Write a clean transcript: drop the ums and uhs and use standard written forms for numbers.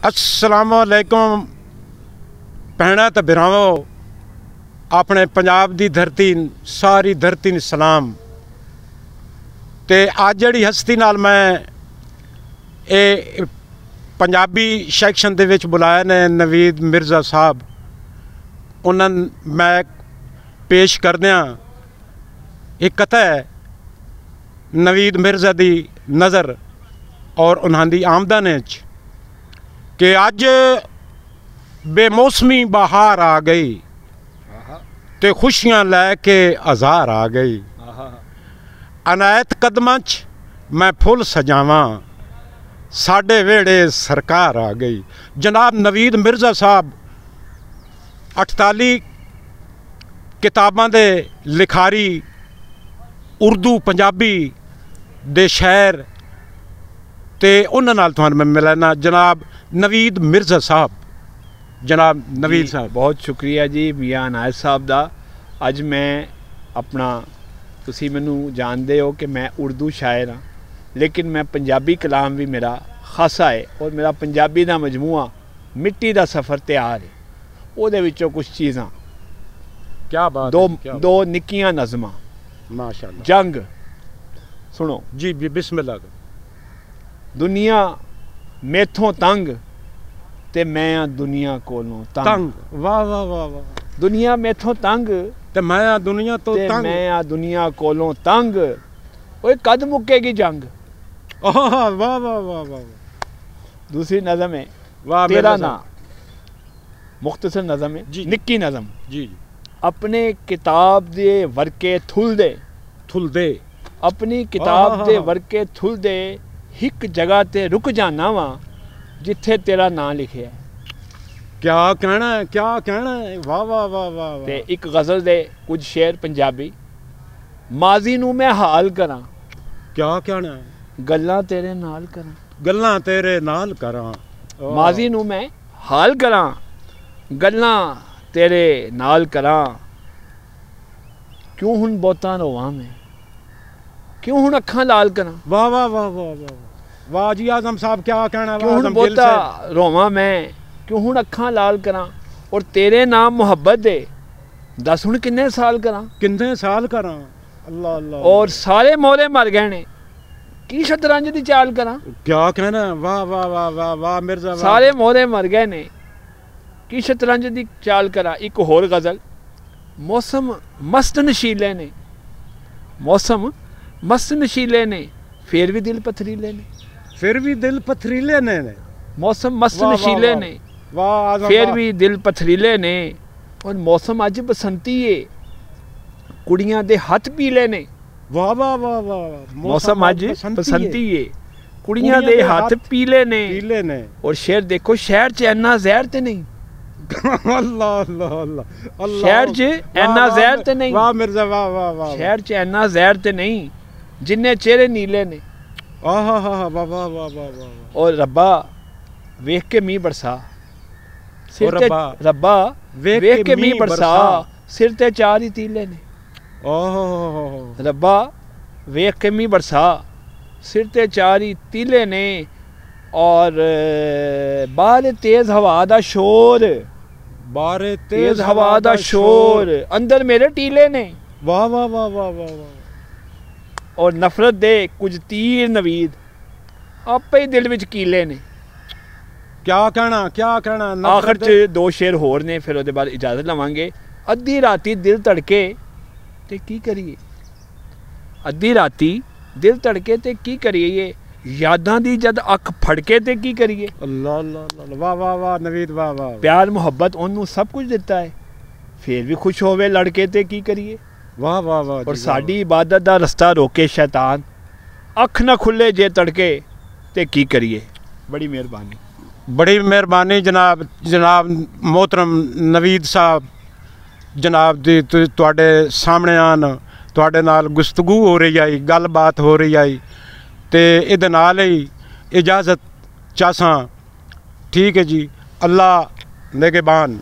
अस्सलामुअलैकुम भैणा ते भरावो, अपने पंजाब दी धरती सारी धरती ने सलाम। ते अज जिहड़ी हस्ती नाल मैं ये पंजाबी सैक्शन दे विच बुलाया ने नवीद मिर्ज़ा साहब, उन्होंने मैं पेश करदियां एक कथा है नवीद मिर्ज़ा दी नज़र और उन्हां दी आमदन कि अज बेमौसमी बहार आ गई ते खुशियां लैके हज़ार आ गई। अनायत कदमां च मैं फुल सजावां, साडे वेड़े सरकार आ गई। जनाब नवीद मिर्ज़ा साहब 48 किताबां दे लिखारी, उर्दू पंजाबी दे शायर, ते उन्हां नाल तुहानूं मैं मिलाना जनाब नवीद मिर्ज़ा साहब। जनाब नवीद साहब बहुत शुक्रिया जी मियाँ अनायत साहब दा। अज मैं अपना, तुसी मैनू जानते हो कि मैं उर्दू शायर हाँ, लेकिन मैं पंजाबी कलाम भी मेरा खासा है और मेरा पंजाबी दा मजमूआ मिट्टी दा सफ़र तैयार है। उहदे विचों कुछ चीज़ां, क्या बात दो निक्कियां नज़मां। माशाअल्लाह। जंग सुनो जी बिस्मिल्लाह। दुनिया मेथों तंग ते मैं दुनिया कोलों तंग। वाह वाह वाह वाह। दुनिया मेथों तंग ते मैं दुनिया तो तंग, मैं दुनिया कोलों तंग, ओए कद मुक्केगी जंग। वाह वाह वाह वाह। दूसरी नज़म है वाह तेरा ना, मुख्तसर नज़म है, निक्की नज़म जी। अपने किताब दे वर्के थुल दे, अपनी किताब दे वर्के थुल दे, हिक जगह ते रुक जाना वा जिथे तेरा नाम लिखे है। क्या कहना है, क्या कहना है। वाह वाह वाह वाह। ते एक गज़ल दे कुछ शेर पंजाबी। माजी नू मैं हाल करा, क्या कहना है। गल्लां तेरे नाल करा, गल्लां तेरे नाल करा। माजी नू मैं हाल करा, गल्लां तेरे नाल करा। क्यों हुण बोतां रोवां मैं, क्यों हुण अखां लाल करा। वाह वाह वाह वाह वाह वाह जी आजम साहब, क्या कहना। क्यों हुण बोता रोवां मैं, क्यों हुण अखां लाल करा। और तेरे नाम मुहब्बत दे दस हुण किन्ने साल करा, किन्ने साल करा। अल्लाह अल्लाह। और सारे मोरे मर गए ने, की शतरंज दी चाल करा। क्या कहना। वाह वाह वाह वाह वाह मिर्ज़ा। सारे मोरे मर गए ने, की शतरंज दी चाल करा। एक होर गज़ल। मौसम मस्त नशीले ने, मौसम मस्त नशीले ने, फिर भी दिल पथरीले ने, फिर भी दिल पथरीले ने। मौसम मस्त नशीले ने, फिर भी दिल पथरीले ने। और मौसम अज बसंती है, कुड़ियां दे हथ पीले ने। वाह वाह वाह वाह। मौसम अज बसंती है, कुड़ियां दे हथ पीले ने। और शेर देखो, शहर च इन्ना जहर ते नहीं। अल्लाह अल्लाह अल्लाह। शहर च इन्ना जहर ते नहीं। वाह मिर्ज़ा वाह वाह वाह। शहर च इन्ना जहर ते नहीं, जिन्ने चेहरे नीले ने। वाह वाह वाह वाह वाह। और रब्बा वेख के मीह बरसा, सिर ते रब्बा वेख के मीह बरसा, सिर ते चार ही तीले ने। ओह रब्बा वेख के मीह बरसा, सिर ते चार ही तीले ने। और बाहर तेज हवा दा शोर, बाहर तेज हवा दा शोर, अंदर मेरे टीले ने। वाह वाह वाह वाह वाह। और नफरत दे कुछ तीर नवीद, आपे ही दिल विच कीले ने। क्या कहना, क्या कहना। आखिर च दो शेर होर ने, फिर उसके बाद इजाजत लवांगे। अद्धी राती दिल धड़के ते की करिए, अद्धी राती दिल धड़के ते की करिए, यादां दी जद अख फड़के ते की करिए। अल्लाह अल्लाह। वाह वाह वाह नवीद वाह वाह। प्यार मुहब्बत ओनू सब कुछ दिता है, फिर भी खुश होवे लड़के ते की करिए। वाह वाह वाह। और साडी इबादत दा रस्ता रोके शैतान, अख ना खुले जे तड़के ते की करिए। बड़ी मेहरबानी, बड़ी मेहरबानी जनाब। जनाब मोहतरम नवीद साहब जनाब दी तुहाडे सामने आन, तुहाडे नाल गुफ्तगू हो रही आई, गल बात हो रही आई, ते इहदे नाल ही इजाज़त चाहसां। ठीक है जी, अल्लाह निगहबान।